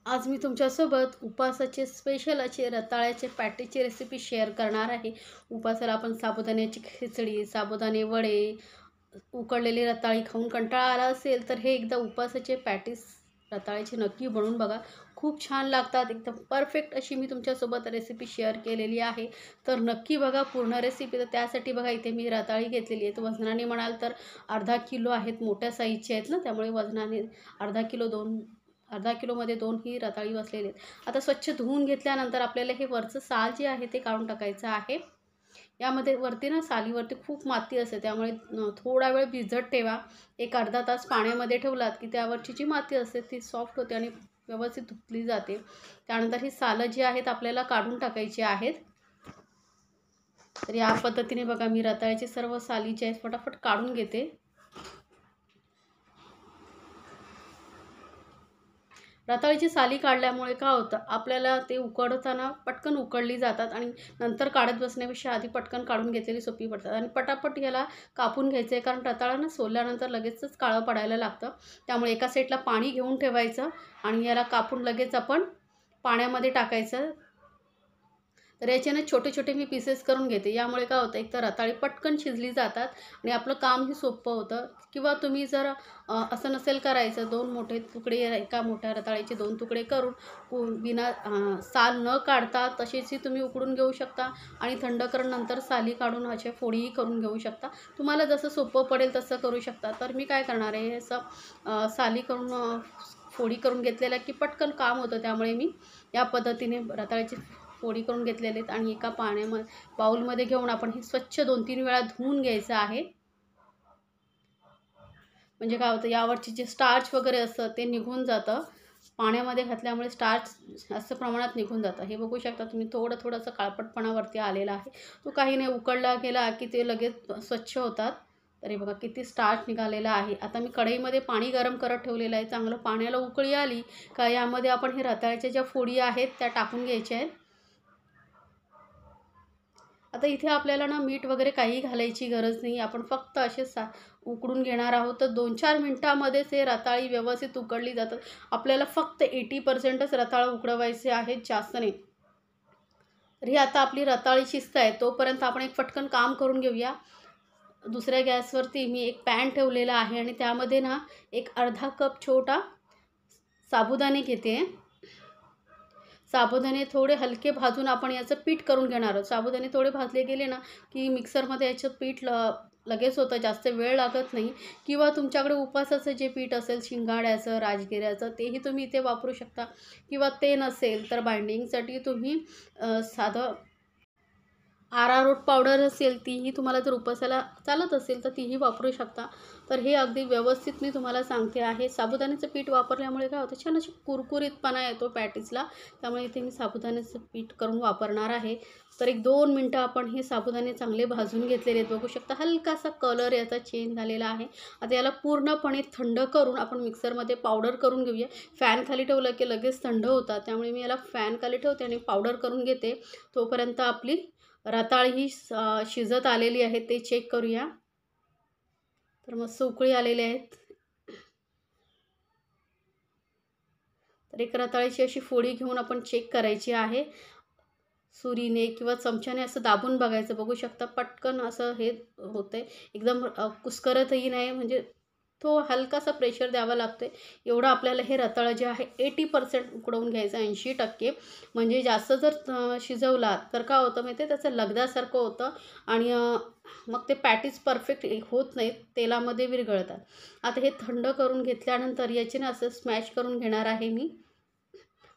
आज मी तुमच्यासोबत उपवासाचे स्पेशल असे रताळ्याचे पॅटीची रेसिपी शेअर करणार आहे। उपवासाला आपण साबुदाण्याची खिचडी, साबुदाणे वडे, उकडलेली रताळी खाऊन कंटाळा आला असेल तर हे एकदा उपवासाचे पॅटीस रताळ्याचे नक्की बनवून बघा। खूप छान लागतात, एकदम परफेक्ट अशी मी तुमच्यासोबत रेसिपी शेअर केलेली आहे। तर नक्की बघा पूर्ण रेसिपी। तर त्यासाठी बघा इथे मी रताळी घेतलेली आहे। तर वजनाने म्हणाल तर अर्धा किलो आहेत, मोठ्या साईजचे आहेत ना, त्यामुळे वजनाने अर्धा किलोमध्ये 2 ही रताळी बसलेली आहेत। आता स्वच्छ धुवून घेतल्यानंतर आपल्याला हे वरचं साल जे आहे ते काढून टाकायचं आहे। यामध्ये वरती ना सालीवरती खूप माती असते, त्यामुळे थोडा वेळ भिजत ठेवा। एक अर्धा तास पाण्यामध्ये ठेवलात की त्यावरची जी माती असते ती सॉफ्ट होते आणि व्यवस्थित धुतली जाते। त्यानंतर ही सालं जी आहेत आपल्याला काढून टाकायची आहेत। तर या पद्धतीने बघा मी रताळ्याची सर्व साली जी आहेत फटाफट काढून घेते। रताळीची साली काढल्यामुळे काय होतं, आपल्याला ते उकडताना पटकन उकडली जातात आणि नंतर काढत बसण्यापेक्षा आधी पटकन काढून घेतलेली सोपी पडतात आणि पटापट याला कापून घ्यायचं आहे, कारण रताळा ना सोलल्यानंतर लगेचच काळं पडायला लागतं। त्यामुळे एका साईडला पाणी घेऊन ठेवायचं आणि याला कापून लगेच आपण पाण्यामध्ये टाकायचं। तर याचे ना छोटे छोटे मी पीसेस करून घेते। यामुळे काय होतं, एक तर रताळी पटकन शिजली जातात आणि आपलं कामही सोपं होतं। किंवा तुम्ही जर असं नसेल करायचं, 2 मोठे तुकडे, एका मोठ्या रताळ्याचे 2 तुकडे करून बिना साल न काढता तसेही तुम्ही उकडून घेऊ शकता आणि थंड करून नंतर साली काढून अशा फोडीही करून घेऊ शकता। तुम्हाला जसं सोपं पडेल तसं करू शकता। तर मी काय करणार आहे, असं साली करून फोडी करून घेतलेल्या की पटकन काम होतं, त्यामुळे मी या पद्धतीने रताळ्याची फोडी करून घेतलेले आहेत आणि एका बाउलमध्ये घेऊन आपण हे स्वच्छ 2-3 वेळा धुवून घ्यायचं आहे। म्हणजे काय होतं, यावरची जे स्टार्च वगैरे असतं ते निघून जातं। पाण्यामध्ये घातल्यामुळे स्टार्च जास्त प्रमाणात निघून जातं। हे बघू शकता तुम्ही, थोडंसं काळपटपणावरती आलेला आहे। तो काही नाही, उकळला गेला की ते लगेच स्वच्छ होतात। तर हे बघा किती स्टार्च निघालेला आहे। आता मी कढईमध्ये पाणी गरम करत ठेवलेलं आहे। चांगलं पाण्याला उकळी आली का यामध्ये आपण हे रताळ्याच्या ज्या फोडी आहेत त्या टाकून घ्यायच्या आहेत। आता इथे आपल्याला ना मीठ वगैरे काही घालायची गरज नाही, आपण फक्त असे उकडून घेणार आहोत। तर 2-4 मिनटामध्येच हे रताळी व्यवस्थित उकडली जातात। आपल्याला फक्त 80%च रताळं उकडवायचे आहेत, जास्त नाही। तर ही आता आपली रताळी शिजत आहे, तोपर्यंत आपण एक पटकन काम करून घेऊया। दुसऱ्या गॅसवरती मी एक पॅन ठेवलेला आहे आणि त्यामध्ये ना एक अर्धा कप छोटा साबुदाणे घेते। साबुदाणे थोडे हलके भाजून आपण याचं पीठ करून घेणार आहोत। साबुदाणे थोडे भाजले गेले ना की मिक्सरमध्ये याचं पीठ लगेच होतं, जास्त वेळ लागत नाही। किंवा तुमच्याकडे उपवासाचं जे पीठ असेल, शिंगाड्याचं, राजगिऱ्याचं, तेही तुम्ही इथे वापरू शकता। किंवा ते नसेल तर बाइंडिंगसाठी तुम्ही साधं अरारोट पावडर असेल तीही तुम्हाला जर उपवासाला चालत असेल तर तीही वापरू शकता। तर हे अगदी व्यवस्थित मी तुम्हाला सांगते आहे। साबुदाण्याचं पीठ वापरल्यामुळे काय होतं, छान अशी कुरकुरीतपणा येतो पॅटीसला, त्यामुळे इथे मी साबुदाण्याचं पीठ करून वापरणार आहे। तर एक 2 मिनटं आपण हे साबुदाणे चांगले भाजून घेतलेले आहेत। बघू शकता हलकासा कलर याचा चेंज झालेला आहे। आता याला पूर्णपणे थंड करून आपण मिक्सरमध्ये पावडर करून घेऊया। फॅन खाली ठेवलं की लगेच थंड होतात, त्यामुळे मी याला फॅन खाली ठेवते आणि पावडर करून घेते। तोपर्यंत आपली रताळी ही शिजत आलेली आहे, ते चेक करूया। तर मस्त उकळी आलेली आहेत। तर एक रताळीची अशी फोडी घेऊन आपण चेक करायची आहे। सुरीने किंवा चमच्याने असं दाबून बघायचं। बघू शकता पटकन असं हे होतंय, एकदम कुस्करतही नाही, म्हणजे तो हलकासा प्रेशर द्यावा लागतोय। एवढं आपल्याला हे रताळं जे आहे 80% उकडवून घ्यायचं, 80%। म्हणजे जास्त जर शिजवला तर काय होतं माहिती आहे, त्याचं लगदासारखं होतं आणि मग ते पॅटीस परफेक्ट होत नाहीत, तेलामध्ये विरघळतात। आता हे थंड करून घेतल्यानंतर याचे ना असं स्मॅश करून घेणार आहे मी।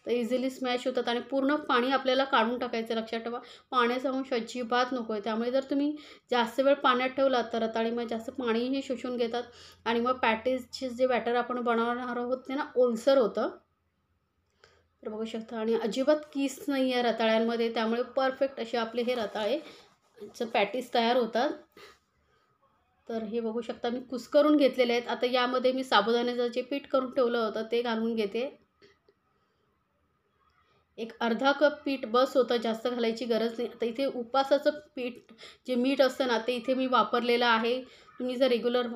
तर इझिली स्मॅश होतात आणि पूर्ण पाणी आपल्याला काढून टाकायचं। लक्षात ठेवा, पाण्याचा अंश अजिबात नको आहे। त्यामुळे जर तुम्ही जास्त वेळ पाण्यात ठेवलात तर रताळीमध्ये जास्त पाणीही शोषून घेतात आणि मग पॅटीसचे जे बॅटर आपण बनवणार आहोत ते ना ओलसर होतं। तर बघू शकता, आणि अजिबात कीस नाही आहे रताळ्यांमध्ये, त्यामुळे परफेक्ट असे आपले हे रताळेचं पॅटीस तयार होतात। तर हे बघू शकता मी कुस्करून घेतलेले आहेत। आता यामध्ये मी साबुदाण्याचं जे पीठ करून ठेवलं होतं ते घालून घेते। एक अर्धा कप पीठ बस होतं, जास्त घालायची गरज नाही। आता इथे उपवासाचं पीठ जे मीठ असतं ना ते इथे मी वापरलेलं आहे। तुम्ही जर रेग्युलर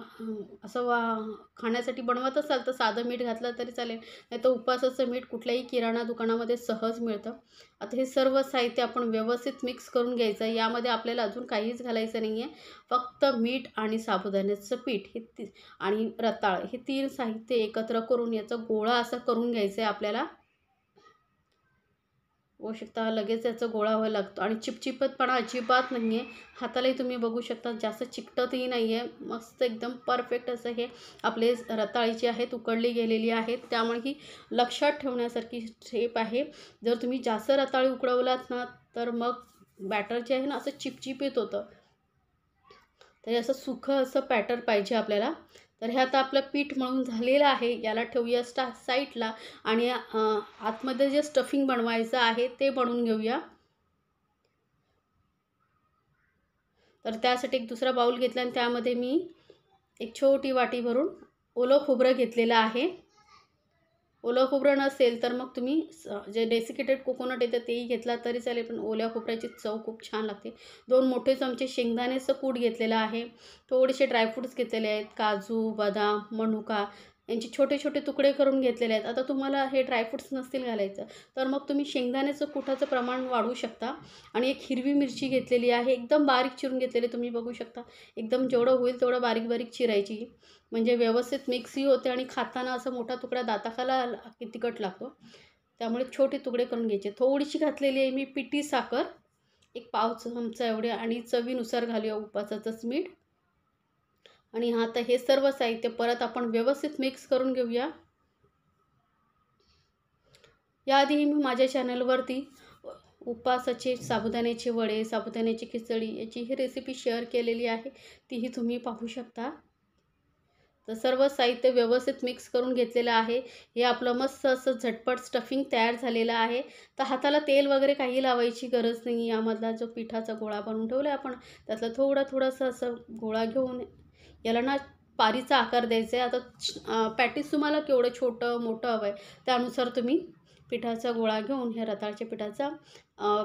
असं खाण्यासाठी बनवत असाल तर साधं मीठ घातलं तरी चालेल, नाही तर उपवासाचं मीठ कुठल्याही किराणा दुकानामध्ये सहज मिळतं. आता हे सर्व साहित्य आपण व्यवस्थित मिक्स करून घ्यायचं आहे. यामध्ये आपल्याला अजून काहीच घालायचं नाही आहे. फक्त मीठ आणि साबुदाण्याचं पीठ आणि रताळ हे 3 साहित्य एकत्र करून याचा गोळा असा करून घ्यायचा आहे आपल्याला. होऊ शकता लगेच याचा गोळा व्हायला लागतो आणि चिपचिपतपणा अजिबात नाही आहे. हातालाही तुम्ही बघू शकता जास्त चिकटतही नाही आहे. मस्त एकदम परफेक्ट असं हे आपले रताळी जी आहेत उकडली गेलेली आहेत. त्यामुळे ही लक्षात ठेवण्यासारखी स्टेप आहे. जर तुम्ही जास्त रताळी उकडवलात ना तर मग बॅटर जे आहे ना असं चिपचिपीत होतं. तर असं सुखं असं बॅटर पाहिजे आपल्याला. तर हे आता आपलं पीठ मळून झालेलं आहे. याला ठेवूया साईडला आणि आतमध्ये जे स्टफिंग बनवायचं आहे ते बनवून घेऊया. तर त्यासाठी एक दुसरा बाउल घेतला आणि त्यामध्ये मी एक छोटी वाटी भरून ओलं खोबरं घेतलेलं आहे. ओलं खोबरं नसेल तर मग तुम्ही जे डेसिकेटेड कोकोनट येतं तेही घेतला तरी चालेल, पण ओल्या खोबऱ्याची चव खूप छान लागते. 2 मोठे चमचे शेंगदाण्याचं कूट घेतलेलं आहे. थोडेसे ड्रायफ्रूट्स घेतलेले आहेत. काजू, बदाम, मनुका यांचे छोटे छोटे तुकडे करून घेतलेले आहेत. आता तुम्हाला हे ड्रायफ्रूट्स नसतील घालायचं तर मग तुम्ही शेंगदाण्याचं कुटाचं प्रमाण वाढवू शकता. आणि एक हिरवी मिरची घेतलेली आहे. एकदम बारीक चिरून घेतलेली तुम्ही बघू शकता. एकदम जेवढं होईल तेवढं बारीक बारीक चिरायची. म्हणजे व्यवस्थित मिक्सही होते आणि खाताना असा मोठा तुकडा दाताखाला की तिखट लागतो. त्यामुळे छोटे तुकडे करून घ्यायचे. थोडीशी घातलेली आहे मी पिठी साखर, एक पाव चमचा एवढे आणि चवीनुसार घालूया उपवासाचंच मीठ. आणि आता हे सर्व साहित्य परत आपण व्यवस्थित मिक्स करून घेऊया. याआधी मी माझ्या चॅनलवरती उपवासाचे साबुदाण्याचे वडे, साबुदाण्याची खिचडी याची ही रेसिपी शेअर केलेली आहे. तीही तुम्ही पाहू शकता. तर सर्व साहित्य व्यवस्थित मिक्स करून घेतलेलं आहे. हे आपलं मस्त असं झटपट स्टफिंग तयार झालेलं आहे. तर हाताला तेल वगैरे काही लावायची गरज नाही. यामधला जो पिठाचा गोळा बनवून ठेवला आहे आपण त्यातलं थोडंसं असं गोळा घेऊन याला ना पारीचा आकार द्यायचा आहे. आता पॅटीस तुम्हाला केवढं छोटं मोठं हवं आहे त्यानुसार तुम्ही पिठाचा गोळा घेऊन ह्या रताळ्याच्या पिठाचा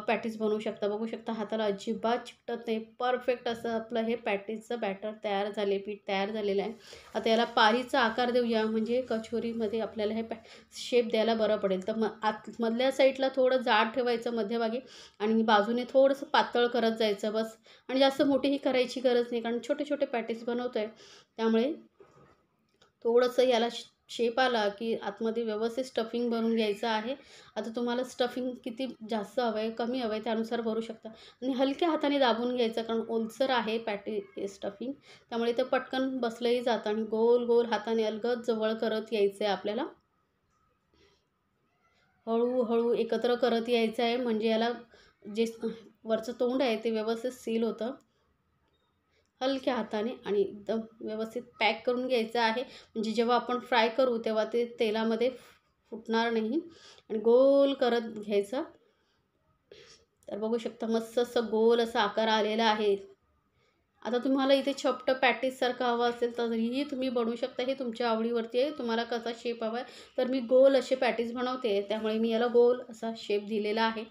पॅटीस बनवू शकता. बघू शकता हाताला अजिबात चिकटत नाही. परफेक्ट असं आपलं हे पॅटीसचं बॅटर तयार झाले, पीठ तयार झालेलं आहे. आता याला पारीचा आकार देऊया म्हणजे कचोरीमध्ये आपल्याला हे शेप द्यायला बरं पडेल. तर मधल्या साईडला थोडं जाड ठेवायचं मध्यभागी आणि बाजूने थोडंसं पातळ करत जायचं बस. आणि जास्त मोठीही करायची गरज नाही कारण छोटे छोटे पॅटीस बनवतो आहे. त्यामुळे थोडंसं याला शेप आला की आतमध्ये व्यवस्थित स्टफिंग भरून घ्यायचं आहे. आता तुम्हाला स्टफिंग किती जास्त हवं आहे कमी हवं आहे त्यानुसार भरू शकता. आणि हलक्या हाताने दाबून घ्यायचं कारण ओलसर आहे स्टफिंग. त्यामुळे ते पटकन बसलंही जातं आणि गोल गोल हाताने अलगद जवळ करत यायचं आहे आपल्याला. हळूहळू एकत्र करत यायचं आहे म्हणजे याला जे वरचं तोंड आहे ते व्यवस्थित सील होतं. हलक्या हाताने आणि एकदम व्यवस्थित पॅक करून घ्यायचं आहे म्हणजे जेव्हा आपण फ्राय करू तेव्हा ते तेलामध्ये फुटणार नाही. आणि गोल करत घ्यायचं. तर बघू शकता मस्त असं गोल असा आकार आलेला आहे. आता तुम्हाला इथे चपटं पॅटीससारखं हवं असेल तरीही तुम्ही बनवू शकता. हे तुमच्या आवडीवरती आहे तुम्हाला कसा शेप हवा आहे. तर मी गोल असे पॅटीस बनवते त्यामुळे मी याला गोल असा शेप दिलेला आहे.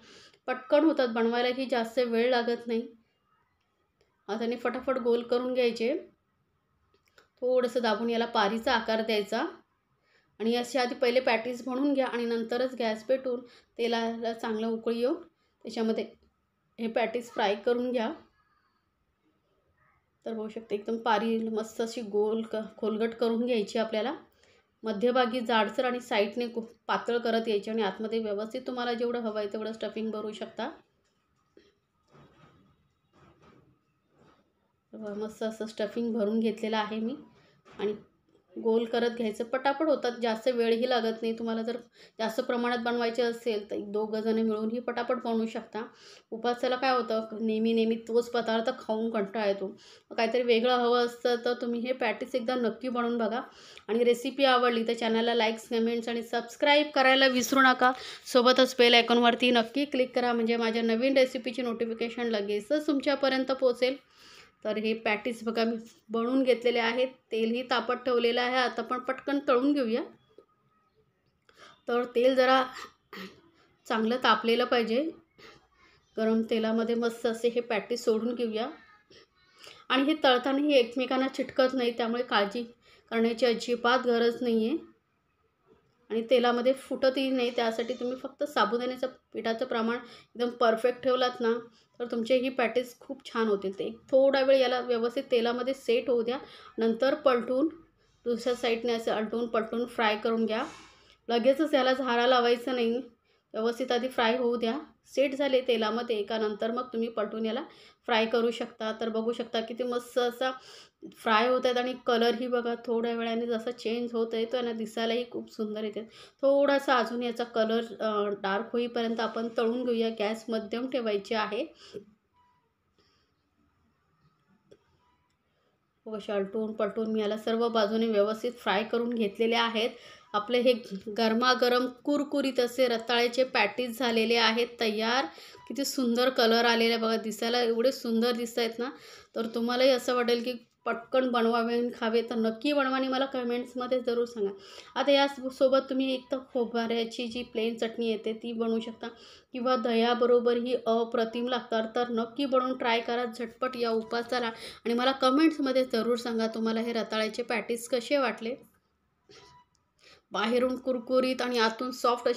पटकन होतात बनवायलाही जास्त वेळ लागत नाही. हाताने फटाफट गोल करून घ्यायचे. थोडंसं दाबून याला पारीचा आकार द्यायचा आणि याच्या आधी पहिले पॅटीस बनवून घ्या आणि नंतरच गॅस पेटवून तेलाला चांगलं उकळी येऊन त्याच्यामध्ये हे पॅटीस फ्राय करून घ्या. तर होऊ शकते एकदम पारी मस्त अशी गोल खोलगट करून घ्यायची आपल्याला. मध्यभागी जाडसर आणि साईडने पातळ करत यायची आणि आतमध्ये व्यवस्थित तुम्हाला जेवढं हवं आहे तेवढं स्टफिंग भरू शकता. मस्त असं स्टफिंग भरून घेतलेलं आहे मी आणि गोल करत घ्यायचं. पटापट होतात जास्त वेळही लागत नाही. तुम्हाला जर जास्त प्रमाणात बनवायचे असेल तर 1-2 जण मिळूनही पटापट बनवू शकता. उपवासाला काय होतं नेहमी तोच पदार्थ खाऊन कंटाळा येतो. काहीतरी वेगळं हवं असतं तर तुम्ही हे पॅटीस एकदा नक्की बनवून बघा. आणि रेसिपी आवडली तर चॅनलला लाईक्स कमेंट्स आणि सबस्क्राईब करायला विसरू नका. सोबतच बेल आयकॉनवरती नक्की क्लिक करा म्हणजे माझ्या नवीन रेसिपीची नोटिफिकेशन लगेचच तुमच्यापर्यंत पोहोचेल. तर हे पॅटीस बघा मी बनवून घेतलेले आहेत. तेलही तापत ठेवलेलं आहे. आता आपण पटकन तळून घेऊया. तर तेल जरा चांगलं तापलेलं पाहिजे. गरम तेलामध्ये मस्त असे हे पॅटीस सोडून घेऊया. आणि हे तळतानाही एकमेकांना चिटकत नाही, त्यामुळे काळजी करण्याची अजिबात गरज नाही आहे आणि तेलामध्ये फुटतही नाही. त्यासाठी तुम्ही फक्त साबुदाण्याचं पिठाचं प्रमाण एकदम परफेक्ट ठेवलात ना, तर तुमचे ही पॅटीस खूप छान होतील. ते थोडा वेळ याला व्यवस्थित तेलामध्ये सेट होऊ द्या. नंतर पलटून दुसऱ्या साईडने असं आलटून पलटून फ्राय करून घ्या. लगेचच याला झारा लावायचं नाही. व्यवस्थित आधी फ्राय होऊ द्या. सेट झाले तेलामध्ये का नंतर मग तुम्ही पलटून याला फ्राय करू शकता. तर बघू शकता किती मस्त असा फ्राय होत आहेत आणि कलरही बघा थोड्या वेळाने जसा चेंज होत आहे तो ना दिसायलाही खूप सुंदर येते. थोडासा अजून याचा कलर डार्क होईपर्यंत आपण तळून घेऊया. गॅस मध्यम ठेवायची आहे. अशा आलटून पलटून मी याला सर्व बाजूने व्यवस्थित फ्राय करून घेतलेले आहेत. आपले हे गरमागरम कुरकुरीत असे रताळ्याचे पॅटीस झालेले आहेत तयार. किती सुंदर कलर आलेला आहे बघा, दिसायला एवढे सुंदर दिसत आहेत ना. तर तुम्हालाही असं वाटेल की पटकन बनवावे आणि खावे, तर नक्की बनवा आणि मला कमेंट्समध्ये जरूर सांगा. आता यासोबत तुम्ही एक तर खोबऱ्याची जी प्लेन चटणी येते ती बनवू शकता किंवा दह्याबरोबर ही अप्रतिम लागतात. तर नक्की बनवून ट्राय करा झटपट या उपासाला आणि मला कमेंट्समध्ये जरूर सांगा तुम्हाला हे रताळ्याचे पॅटीस कसे वाटले. बाहेरून कुरकुरीत आणि आतून सॉफ्ट असे